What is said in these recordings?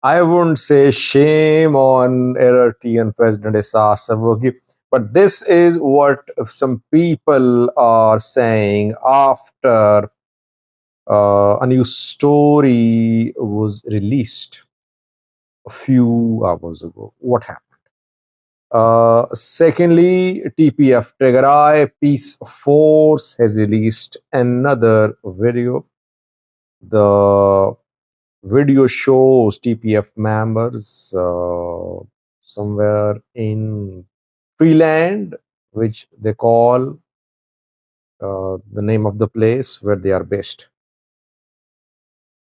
I wouldn't say shame on Eritrean President Isaias Afwerki, but this is what some people are saying after a new story was released a few hours ago. What happened? Secondly, TPF Tigray Peace Force has released another video. The video shows TPF members somewhere in Freeland, which they call the name of the place where they are based.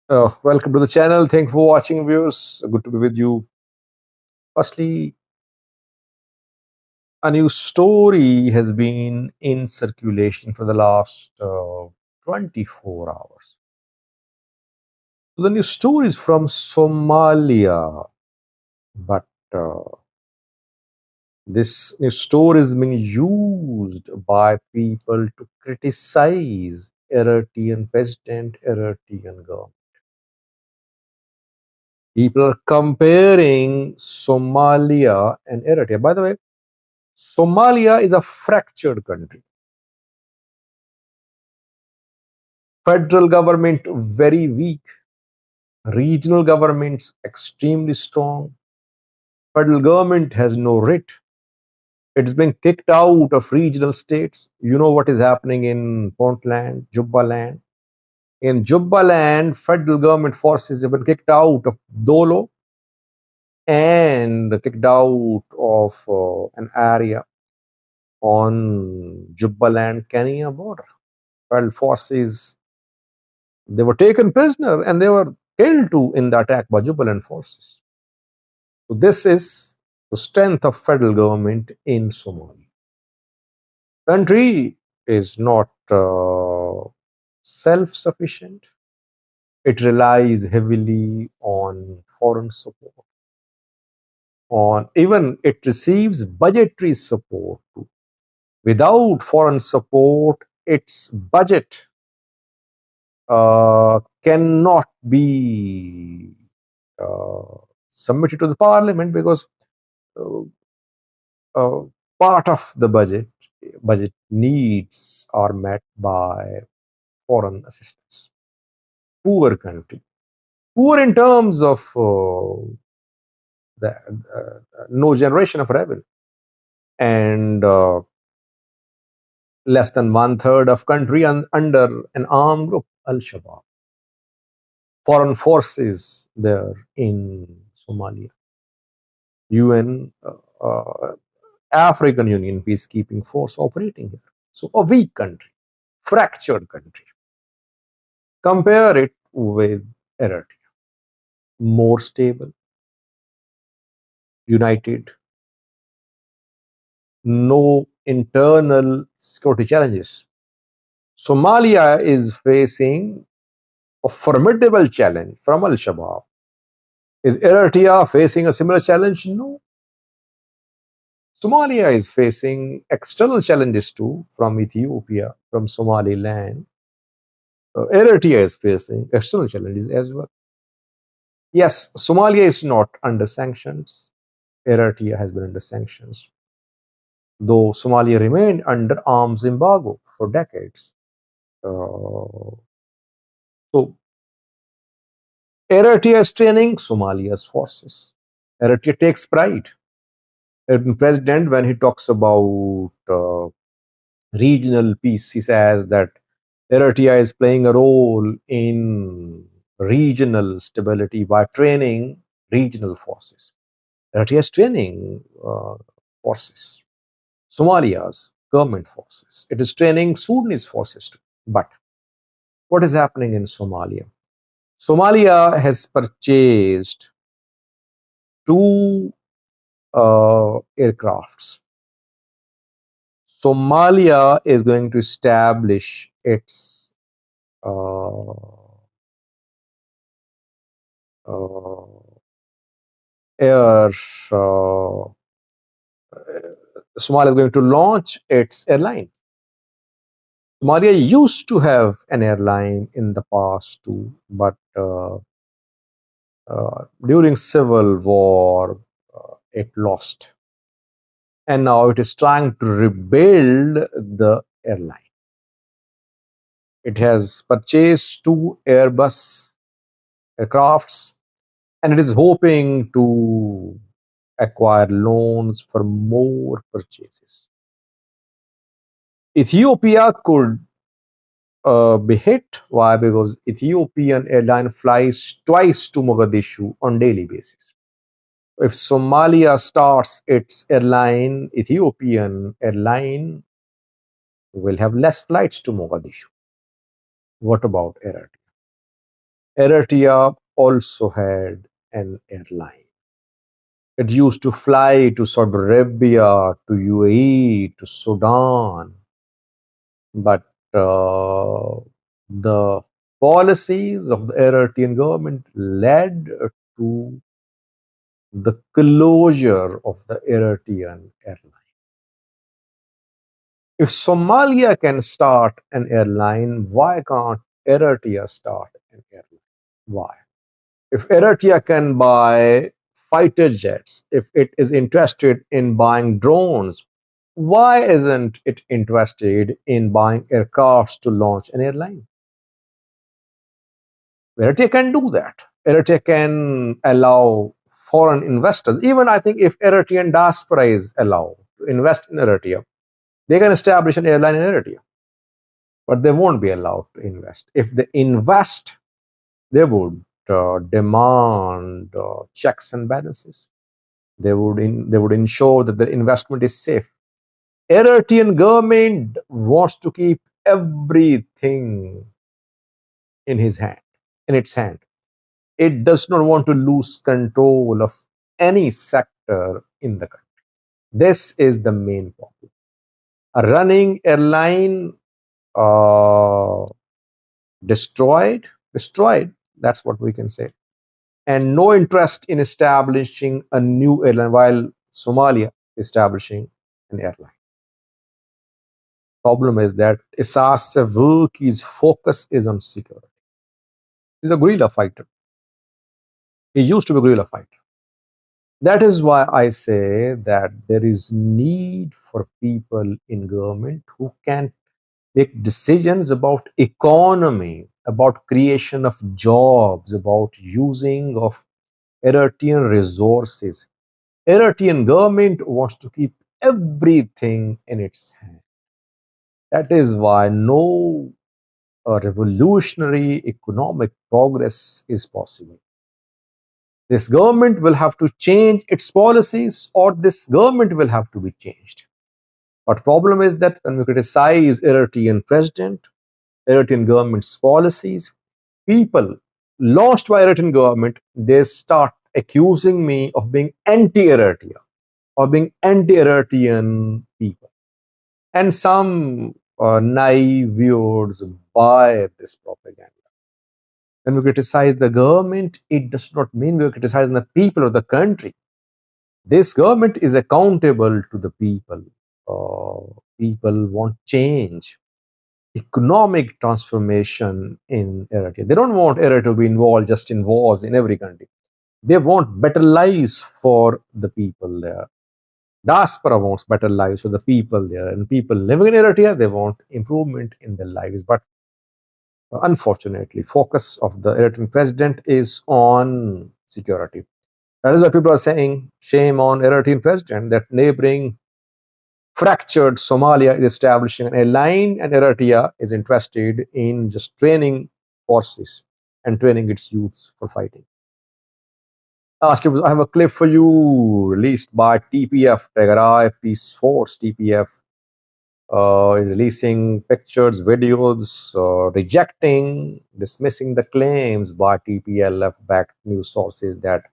Welcome to the channel. Thank you for watching, viewers. Good to be with you. Firstly, a new story has been in circulation for the last 24 hours. So the new story is from Somalia, but this new story is being used by people to criticize Eritrean president, Eritrean government. People are comparing Somalia and Eritrea. By the way, Somalia is a fractured country. Federal government very weak. Regional governments extremely strong. Federal government has no writ. It's been kicked out of regional states. You know what is happening in Puntland, Jubaland. In Jubaland, federal government forces have been kicked out of Dolo and kicked out of an area on Jubaland-Kenya border. Federal forces, they were taken prisoner and they were killed too in the attack by Jubaland forces. So this is the strength of federal government in Somalia. Country is not self-sufficient. It relies heavily on foreign support. Even it receives budgetary support. Without foreign support, its budget cannot be submitted to the parliament because part of the budget needs are met by foreign assistance. Poor country. Poor in terms of no generation of revenue. And less than 1/3 of country under an armed group, Al-Shabaab. Foreign forces there in Somalia. UN, African Union peacekeeping force operating here. So a weak country, fractured country. Compare it with Eritrea. More stable, united, no internal security challenges. Somalia is facing a formidable challenge from Al-Shabaab. Is Eritrea facing a similar challenge? No. Somalia is facing external challenges too, from Ethiopia, from Somaliland. Eritrea is facing external challenges as well. Yes, Somalia is not under sanctions. Eritrea has been under sanctions, though Somalia remained under arms embargo for decades. So Eritrea is training Somalia's forces. Eritrea takes pride. The president, when he talks about regional peace, he says that Eritrea is playing a role in regional stability by training regional forces. Eritrea is training forces, Somalia's government forces. It is training Sudanese forces too. But what is happening in Somalia? Somalia has purchased 2 aircrafts. Somalia is going to establish its air. Somalia is going to launch its airline. Somalia used to have an airline in the past too, but During civil war, it lost, and now it is trying to rebuild the airline. It has purchased 2 Airbus aircrafts, and it is hoping to acquire loans for more purchases. Ethiopia could be hit. Why? Because Ethiopian airline flies twice to Mogadishu on daily basis. If Somalia starts its airline, Ethiopian airline will have less flights to Mogadishu. What about Eritrea? Eritrea also had an airline. It used to fly to Saudi Arabia, to UAE, to Sudan, but the policies of the Eritrean government led to the closure of the Eritrean airline. If Somalia can start an airline, why can't Eritrea start an airline? Why? If Eritrea can buy fighter jets, if it is interested in buying drones, why isn't it interested in buying aircrafts to launch an airline? Eritrea can do that. Eritrea can allow foreign investors. Even I think if Eritrean diaspora is allowed to invest in Eritrea, they can establish an airline in Eritrea. But they won't be allowed to invest. If they invest, they would demand checks and balances. They would ensure that the investment is safe. Eritrean government wants to keep everything in its hand. It does not want to lose control of any sector in the country. This is the main problem. A running airline destroyed. That's what we can say. And no interest in establishing a new airline while Somalia establishing an airline. Problem is that Isas Afwerki's focus is on security. He's a guerrilla fighter. He used to be a guerrilla fighter. That is why I say that there is need for people in government who can make decisions about economy, about creation of jobs, about using of Eritrean resources. Eritrean government wants to keep everything in its hand. That is why no revolutionary economic progress is possible. This government will have to change its policies, or this government will have to be changed. But problem is that when we criticize Eritrean president, Eritrean government's policies, people launched by Eritrean government, they start accusing me of being anti-Eritrea or being anti-Eritrean people. And some naive viewers buy this propaganda. When we criticize the government, it does not mean we are criticizing the people of the country. This government is accountable to the people. People want change, economic transformation in Eritrea. They don't want Eritrea to be involved just in wars in every country. They want better lives for the people there. Diaspora wants better lives for the people there, and people living in Eritrea, they want improvement in their lives. But unfortunately, focus of the Eritrean president is on security. That is why people are saying, shame on Eritrean president that neighboring fractured Somalia is establishing an airline, and Eritrea is interested in just training forces and training its youths for fighting. Last, I have a clip for you released by TPF, Tigray Peace Force. TPF is releasing pictures, videos, rejecting, dismissing the claims by TPLF-backed news sources that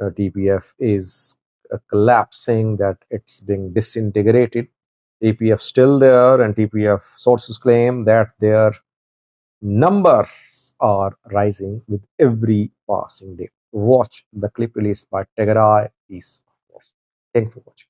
TPF is collapsing, that it's being disintegrated. TPF still there, and TPF sources claim that their numbers are rising with every passing day. Watch the clip released by Tigray Peace Force. Thank you for watching.